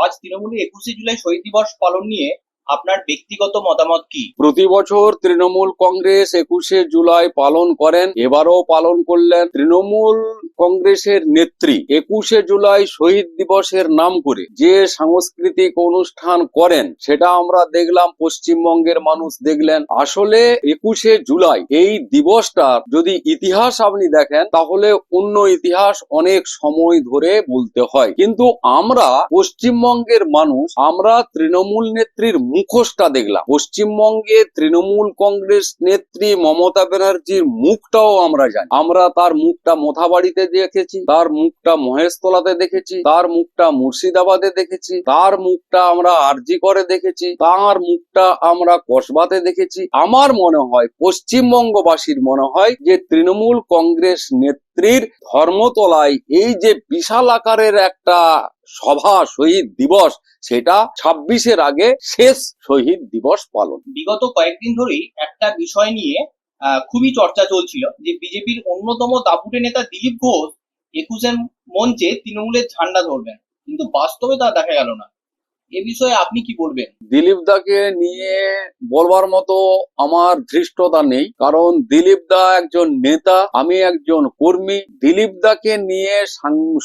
আজ তৃণমূলে 21শে জুলাই শহীদ দিবস পালন নিয়ে আপনার ব্যক্তিগত মতামত কি? প্রতি বছর তৃণমূল কংগ্রেস 21শে জুলাই পালন করেন, এবারও পালন করলেন। তৃণমূল কংগ্রেসের নেত্রী 21শে জুলাই শহীদ দিবসের নাম করে যে সাংস্কৃতিক অনুষ্ঠান করেন সেটা আমরা দেখলাম, পশ্চিমবঙ্গের মানুষ দেখলেন। আসলে 21শে জুলাই এই দিবসটার যদি ইতিহাস আপনি দেখেন তাহলে অন্য ইতিহাস অনেক সময় ধরে বলতে হয়, কিন্তু আমরা পশ্চিমবঙ্গের মানুষ, আমরা তৃণমূল নেত্রীর মুখোশটা দেখলাম। পশ্চিমবঙ্গে তৃণমূল কংগ্রেস নেত্রী মমতা ব্যানার্জির মুখটাও আমরা জানি। আমরা তার মুখটা মোথাবাড়িতে দেখেছি, তার মুখটা মহেশতলাতে দেখেছি, তার মুখটা মুর্শিদাবাদে দেখেছি, তার মুখটা আমরা আরজি করে দেখেছি, তার মুখটা আমরা কসবাতে দেখেছি। আমার মনে হয়, পশ্চিমবঙ্গবাসীর মনে হয় যে তৃণমূল কংগ্রেস নেত্রীর ধর্মতলায় এই যে বিশাল আকারের একটা সভা, শহীদ দিবস, সেটা 26-এর আগে শেষ শহীদ দিবস পালন। বিগত কয়েকদিন ধরেই একটা বিষয় নিয়ে খুবই চর্চা চলছিল যে বিজেপির অন্যতম দাপুটে নেতা দিলীপ ঘোষ 21 মঞ্চে তৃণমূলের ঝান্ডা ধরবেন, কিন্তু বাস্তবে তা দেখা গেল না। এ বিষয়ে আপনি কি বলবেন? দিলীপ দাকে নিয়ে বলবার মতো আমার ধৃষ্টতা নেই, কারণ দিলীপ দা একজন নেতা, আমি একজন কর্মী। দিলীপ দাকে নিয়ে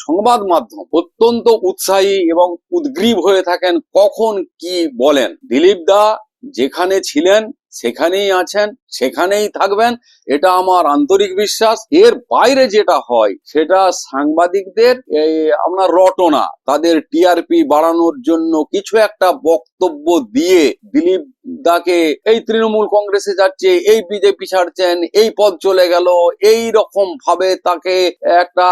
সংবাদ মাধ্যম অত্যন্ত উৎসাহী এবং উদ্গ্রীব হয়ে থাকেন, কখন কি বলেন। দিলীপ দা যেখানে ছিলেন সেখানেই আছেন, সেখানেই থাকবেন, এটা আমার আন্তরিক বিশ্বাস। এর বাইরে যেটা হয় সেটা সাংবাদিকদের আপনার রটনা, তাদের টিআরপি বাড়ানোর জন্য কিছু একটা বক্তব্য দিয়ে দিলীপ দাকে এই তৃণমূল কংগ্রেসে যাচ্ছে, এই বিজেপি ছাড়ছেন, এই পদ চলে গেল, এই রকম ভাবে তাকে একটা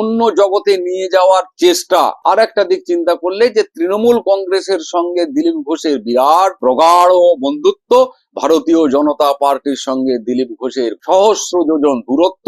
অন্য জগতে নিয়ে যাওয়ার চেষ্টা। আর একটা দিক চিন্তা করলে যে তৃণমূল কংগ্রেসের সঙ্গে দিলীপ ঘোষের বিরাট প্রগাঢ় বন্ধুত্ব, ভারতীয় জনতা পার্টির সঙ্গে দিলীপ ঘোষের সহস্র যোজন দূরত্ব,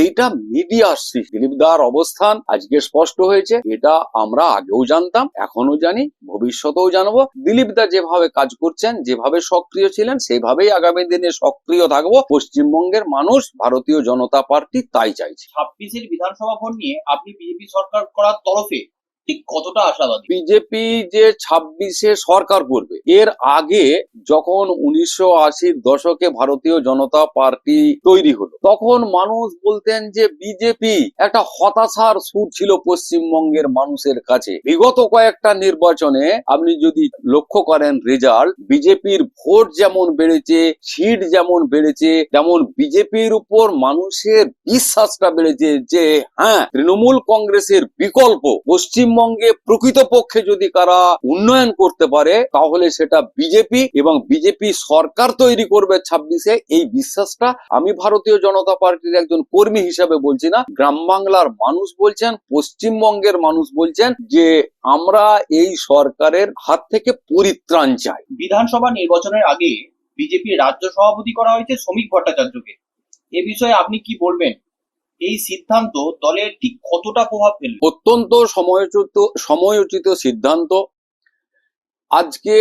এইটা মিডিয়ার সৃষ্টি। দিলীপ দার অবস্থান আজকে স্পষ্ট হয়েছে, এটা আমরা আগেও জানতাম, এখনো জানি, ভবিষ্যতেও জানবো। দিলীপ দা যেভাবে কাজ করছেন, যেভাবে সক্রিয় ছিলেন, সেইভাবেই আগামী দিনে সক্রিয় থাকবো। পশ্চিমবঙ্গের মানুষ, ভারতীয় জনতা পার্টি তাই চাইছে। 26-এর বিধানসভা ভোট নিয়ে আপনি বিজেপি সরকার করার তরফে ঠিক কতটা আশাবাদী? বিজেপি যে 26-এ সরকার করবে, এর আগে যখন 1980-র দশকে ভারতীয় জনতা পার্টি তৈরি হলো, তখন মানুষ বলতেন যে বিজেপি, একটা হতাশার সুর ছিল পশ্চিমবঙ্গের মানুষের কাছে। বিগত কয়েকটা নির্বাচনে আপনি যদি লক্ষ্য করেন রেজাল্ট, বিজেপির ভোট যেমন বেড়েছে, সিট যেমন বেড়েছে, তেমন বিজেপির উপর মানুষের বিশ্বাসটা বেড়েছে যে হ্যাঁ, তৃণমূল কংগ্রেসের বিকল্প পশ্চিমবঙ্গে প্রকৃতপক্ষে যদি কারা উন্নয়ন করতে পারে তাহলে সেটা বিজেপি, এবং বিজেপি সরকার তৈরি করবে 26-এ, এই বিশ্বাসটা আমি ভারতীয় জনতা পার্টির একজন কর্মী হিসাবে বলছি না, গ্রাম বাংলার মানুষ বলছেন, পশ্চিমবঙ্গের মানুষ বলছেন যে আমরা এই সরকারের হাত থেকে পরিত্রাণ চাই। বিধানসভা নির্বাচনের আগে বিজেপির রাজ্য সভাপতি করা হয়েছে শ্রমিক ভট্টাচার্যকে। এ বিষয়ে আপনি কি বলবেন? এই সিদ্ধান্ত দলের ঠিক কতটা প্রভাব ফেলবে? অত্যন্ত সময়োচিত সিদ্ধান্ত। আজকে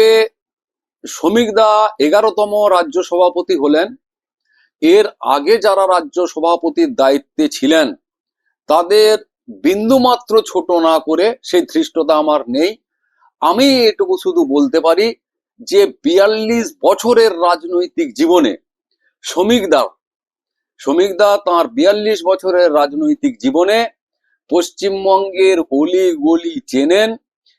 শ্রমিক দা 11তম রাজ্য সভাপতি হলেন। এর আগে যারা রাজ্য সভাপতির দায়িত্বে ছিলেন তাদের বিন্দুমাত্র ছোট না করে সেই ধৃষ্টতা আমার নেই। আমি এটুকু শুধু বলতে পারি যে 42 বছরের রাজনৈতিক জীবনে শ্রমিক দা তাঁর 42 বছরের রাজনৈতিক জীবনে পশ্চিমবঙ্গের অলি গলি চেনেন,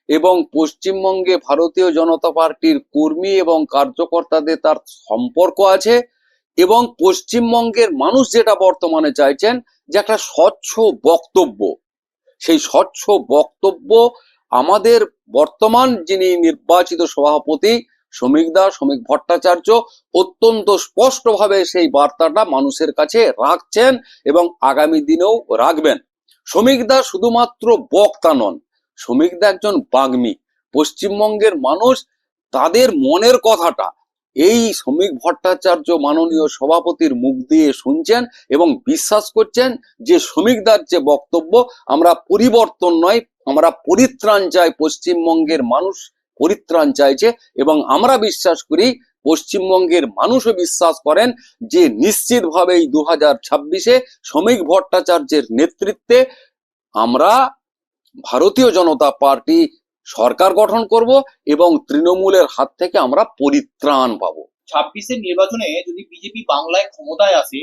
এবং পশ্চিমবঙ্গে ভারতীয় জনতা পার্টির কর্মী এবং কার্যকর্তাদের তার সম্পর্ক আছে, এবং পশ্চিমবঙ্গের মানুষ যেটা বর্তমানে চাইছেন যে একটা স্বচ্ছ বক্তব্য, সেই স্বচ্ছ বক্তব্য আমাদের বর্তমান যিনি নির্বাচিত সভাপতি শ্রমিক ভট্টাচার্য অত্যন্ত স্পষ্টভাবে সেই বার্তাটা মানুষের কাছে রাখছেন এবং আগামী দিনেও রাখবেন। শ্রমিক দা শুধুমাত্র বক্তা নন, শ্রমিক দা একজন বাগ্মী। পশ্চিমবঙ্গের মানুষ তাদের মনের কথাটা এই শ্রমিক ভট্টাচার্য মাননীয় সভাপতির মুখ দিয়ে শুনছেন এবং বিশ্বাস করছেন যে শ্রমিক দার যে বক্তব্য, আমরা পরিবর্তন নয়, আমরা পরিত্রাণ চাই, পশ্চিমবঙ্গের মানুষ পরিত্রাণ চাইছে, এবং আমরা বিশ্বাস করি, পশ্চিমবঙ্গের মানুষও বিশ্বাস করেন যে নিশ্চিতভাবেই 2026-এ শ্রমিক ভট্টাচার্যের নেতৃত্বে আমরা ভারতীয় জনতা পার্টি সরকার গঠন করব এবং তৃণমূলের হাত থেকে আমরা পরিত্রাণ পাবো। 26-এর নির্বাচনে যদি বিজেপি বাংলায় ক্ষমতায় আসে,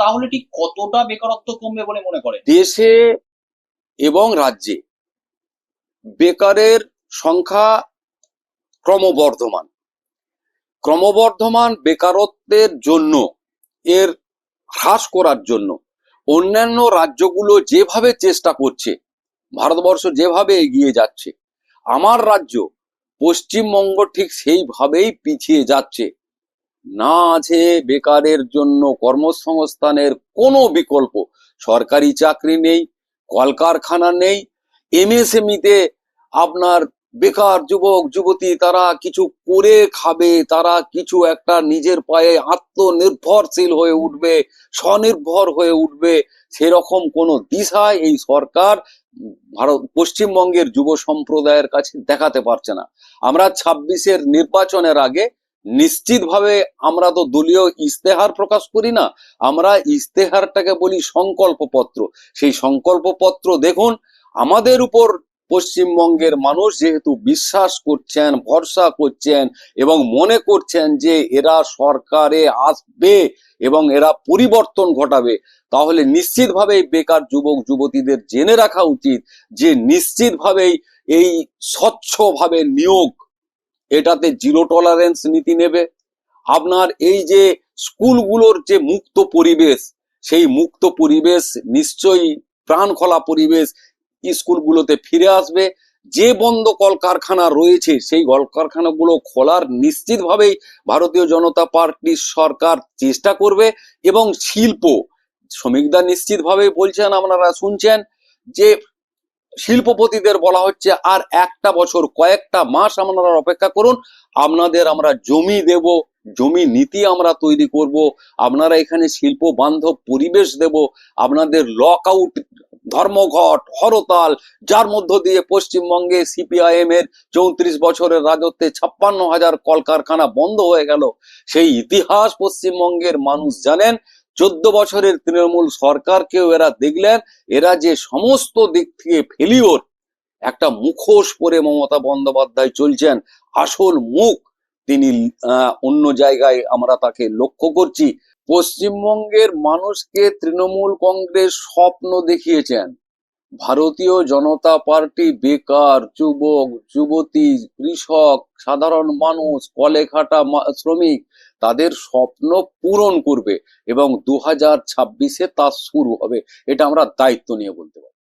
তাহলে ঠিক কতটা বেকারত্ব কমবে বলে মনে করেন? দেশে এবং রাজ্যে বেকারের সংখ্যা ক্রমবর্ধমান বেকারত্বের জন্য, এর হ্রাস করার জন্য অন্যান্য রাজ্যগুলো যেভাবে চেষ্টা করছে, ভারতবর্ষ যেভাবে এগিয়ে যাচ্ছে, আমার রাজ্য পশ্চিমবঙ্গ ঠিক সেইভাবেই পিছিয়ে যাচ্ছে। না আছে বেকারের জন্য কর্মসংস্থানের কোনো বিকল্প। সরকারি চাকরি নেই, কলকারখানা নেই, এমএসএমইতে আপনার বেকার যুবক যুবতী তারা কিছু করে খাবে, তারা কিছু একটা নিজের পায়ে আত্মনির্ভরশীল হয়ে উঠবে, স্বনির্ভর হয়ে উঠবে, সেরকম কোনো দিশা এই সরকার পশ্চিমবঙ্গের যুব সম্প্রদায়ের কাছে দেখাতে পারছে না। আমরা 26-এর নির্বাচনের আগে নিশ্চিতভাবে, আমরা তো দলীয় ইস্তেহার প্রকাশ করি না, আমরা ইস্তেহারটাকে বলি সংকল্পপত্র। সেই সংকল্পপত্র দেখুন, আমাদের উপর পশ্চিমবঙ্গের মানুষ যেহেতু বিশ্বাস করছেন, ভরসা করছেন এবং মনে করছেন যে এরা সরকারে আসবে এবং এরা পরিবর্তন ঘটাবে, তাহলে নিশ্চিতভাবেই বেকার যুবক যুবতীদের জেনে রাখা উচিত যে নিশ্চিতভাবেই এই স্বচ্ছভাবে নিয়োগ, এটাতে জিরো টলারেন্স নীতি নেবে। আপনার এই যে স্কুলগুলোর যে মুক্ত পরিবেশ, সেই মুক্ত পরিবেশ নিশ্চয়ই প্রাণখোলা পরিবেশ স্কুলগুলোতে ফিরে আসবে। যে বন্ধ কলকারখানা রয়েছে সেই কলকারখানাগুলো খোলার নিশ্চিতভাবেই ভারতীয় জনতা পার্টির সরকার চেষ্টা করবে। এবং শিল্প শ্রমিকরা নিশ্চিতভাবে বলছেন, আপনারা শুনছেন যে শিল্পপতিদের বলা হচ্ছে আর একটা বছর, কয়েকটা মাস আপনারা অপেক্ষা করুন, আপনাদের আমরা জমি দেব, জমি নীতি আমরা তৈরি করব, আপনারা এখানে শিল্প বান্ধব পরিবেশ দেব, আপনাদের লক আউট, ধর্মঘট, হরতাল, যার মধ্য দিয়ে পশ্চিমবঙ্গে সিপিআইএম এর 34 বছরের রাজত্বে 56,000 কলকারখানা বন্ধ হয়ে গেল, সেই ইতিহাস পশ্চিমবঙ্গের মানুষ জানেন। 14 বছরের তৃণমূল সরকারকেও এরা দেখলেন, এরা যে সমস্ত দিক থেকে ফেলিওর, একটা মুখোশ পরে মমতা বন্দ্যোপাধ্যায় চলছেন, আসল মুখ তিনি অন্য জায়গায় আমরা তাকে লক্ষ্য করছি। পশ্চিমবঙ্গের মানুষকে তৃণমূল কংগ্রেস স্বপ্ন দেখিয়েছেন, ভারতীয় জনতা পার্টি বেকার যুবক যুবতী, কৃষক, সাধারণ মানুষ, কলে খাটা শ্রমিক, তাদের স্বপ্ন পূরণ করবে এবং 2026-এ তা শুরু হবে। এটা আমরা দায়িত্ব নিয়ে বলতে পারি।